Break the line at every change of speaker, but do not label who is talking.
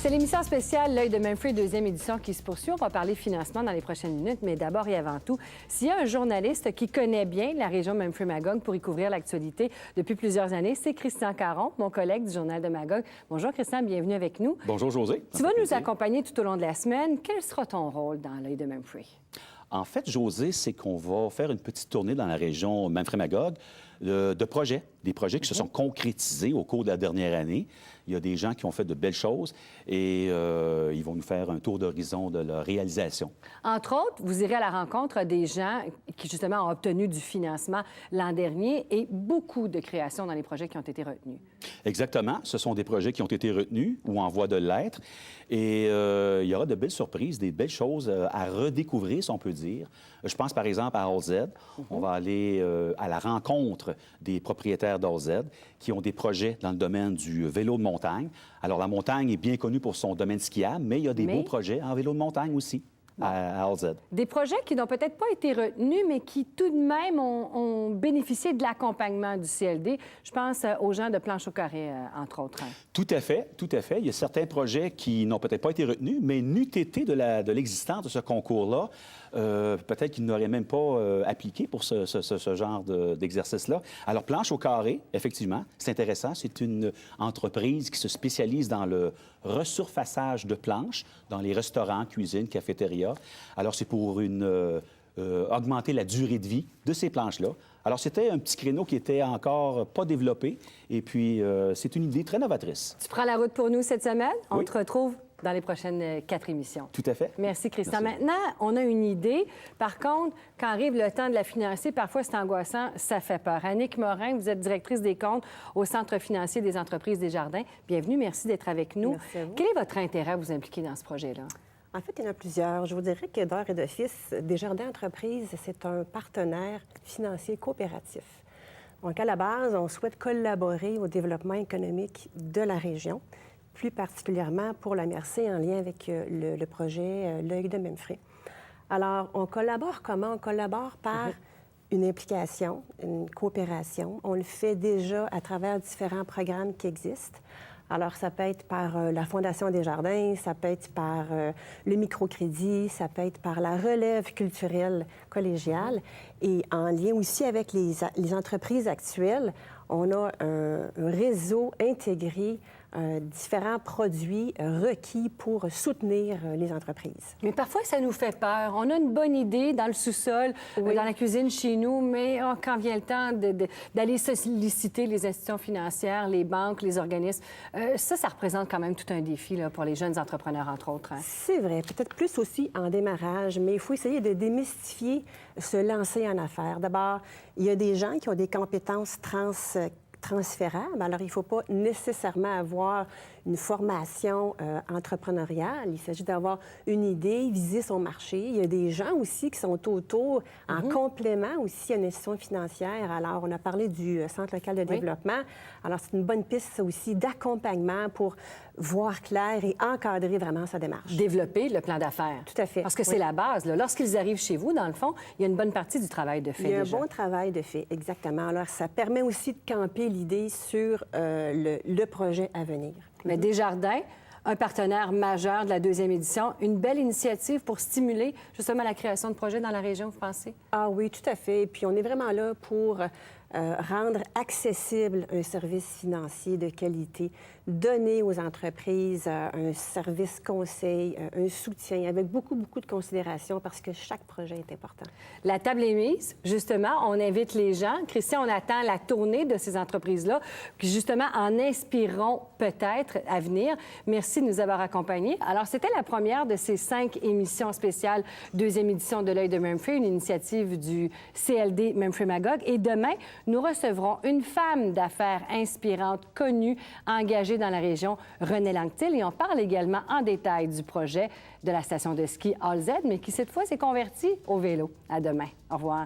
C'est l'émission spéciale L'œil de Memphrey, deuxième édition qui se poursuit. On va parler financement dans les prochaines minutes, mais d'abord et avant tout, s'il y a un journaliste qui connaît bien la région Memphrey-Magog pour y couvrir l'actualité depuis plusieurs années, c'est Christian Caron, mon collègue du Journal de Magog. Bonjour Christian, bienvenue avec nous.
Bonjour José.
Tu vas nous accompagner tout au long de la semaine. Quel sera ton rôle dans L'œil de Memphrey?
En fait, José, c'est qu'on va faire une petite tournée dans la région Memphrey-Magog de projets, des projets qui se sont concrétisés au cours de la dernière année. Il y a des gens qui ont fait de belles choses et ils vont nous faire un tour d'horizon de leur réalisation.
Entre autres, vous irez à la rencontre des gens qui, justement, ont obtenu du financement l'an dernier et beaucoup de créations dans les projets qui ont été retenus.
Exactement. Ce sont des projets qui ont été retenus ou en voie de l'être. Et il y aura de belles surprises, des belles choses à redécouvrir, si on peut dire. Je pense, par exemple, à AllZ. On va aller à la rencontre des propriétaires d'AllZ qui ont des projets dans le domaine du vélo de montagne. Alors, la montagne est bien connue pour son domaine skiable, mais il y a des beaux projets en vélo de montagne aussi. À AllZ. Des
projets qui n'ont peut-être pas été retenus, mais qui tout de même ont bénéficié de l'accompagnement du CLD. Je pense aux gens de Planche au carré, entre autres.
Tout à fait, tout à fait. Il y a certains projets qui n'ont peut-être pas été retenus, mais n'eût été de l'existence de ce concours-là, peut-être qu'ils n'auraient même pas appliqué pour ce genre d'exercice-là. Alors, Planche au carré, effectivement, c'est intéressant. C'est une entreprise qui se spécialise dans le resurfaçage de planches dans les restaurants, cuisines, cafétérias. Alors, c'est pour augmenter la durée de vie de ces planches-là. Alors, c'était un petit créneau qui était encore pas développé. Et puis, c'est une idée très novatrice.
Tu prends la route pour nous cette semaine?
Oui.
On te retrouve dans les prochaines 4 émissions.
Tout à fait.
Merci, Christian.
Merci.
Maintenant, on a une idée. Par contre, quand arrive le temps de la financer, parfois c'est angoissant, ça fait peur. Annick Morin, vous êtes directrice des comptes au Centre financier des entreprises Desjardins. Bienvenue, merci d'être avec nous.
Merci à vous.
Quel est votre intérêt à vous impliquer dans ce projet-là?
En fait, il y en a plusieurs. Je vous dirais que d'heure et d'office, Desjardins Entreprises, c'est un partenaire financier coopératif. Donc, à la base, on souhaite collaborer au développement économique de la région, plus particulièrement pour la MRC en lien avec le projet L'œil de Memphrey. Alors, on collabore comment? On collabore par une implication, une coopération. On le fait déjà à travers différents programmes qui existent. Alors, ça peut être par la Fondation Desjardins, ça peut être par le microcrédit, ça peut être par la relève culturelle collégiale. Et en lien aussi avec les entreprises actuelles, on a un réseau intégré, différents produits requis pour soutenir les entreprises.
Mais parfois, ça nous fait peur. On a une bonne idée dans le sous-sol, dans la cuisine chez nous, mais quand vient le temps d'aller solliciter les institutions financières, les banques, les organismes, ça représente quand même tout un défi là, pour les jeunes entrepreneurs, entre autres. Hein?
C'est vrai, peut-être plus aussi en démarrage, mais il faut essayer de démystifier se lancer en affaires. D'abord, il y a des gens qui ont des compétences transférables. Alors, il ne faut pas nécessairement avoir une formation entrepreneuriale. Il s'agit d'avoir une idée, viser son marché. Il y a des gens aussi qui sont autour, en complément aussi à une institution financière. Alors, on a parlé du Centre local de développement. Alors, c'est une bonne piste, ça aussi, d'accompagnement pour voir clair et encadrer vraiment sa démarche.
Développer le plan d'affaires.
Tout à fait.
Parce que c'est la base. Là. Lorsqu'ils arrivent chez vous, dans le fond, il y a une bonne partie du travail de fait.
Il y a
déjà.
un bon travail de fait, exactement. Alors, ça permet aussi de camper l'idée sur le projet à venir.
Mais Desjardins, un partenaire majeur de la deuxième édition, une belle initiative pour stimuler justement la création de projets dans la région, vous pensez?
Ah oui, tout à fait. Puis on est vraiment là pour rendre accessible un service financier de qualité, donner aux entreprises un service conseil, un soutien avec beaucoup de considération parce que chaque projet est important.
La table est mise. Justement, on invite les gens. Christian, on attend la tournée de ces entreprises-là qui, justement, en inspireront peut-être à venir. Merci de nous avoir accompagnés. Alors, c'était la première de ces 5 émissions spéciales, deuxième édition de L'œil de Memphrey, une initiative du CLD Memphrey-Magog. Et demain, nous recevrons une femme d'affaires inspirante, connue, engagée dans la région, Renée Langtil. Et on parle également en détail du projet de la station de ski AllZ, mais qui cette fois s'est convertie au vélo. À demain. Au revoir.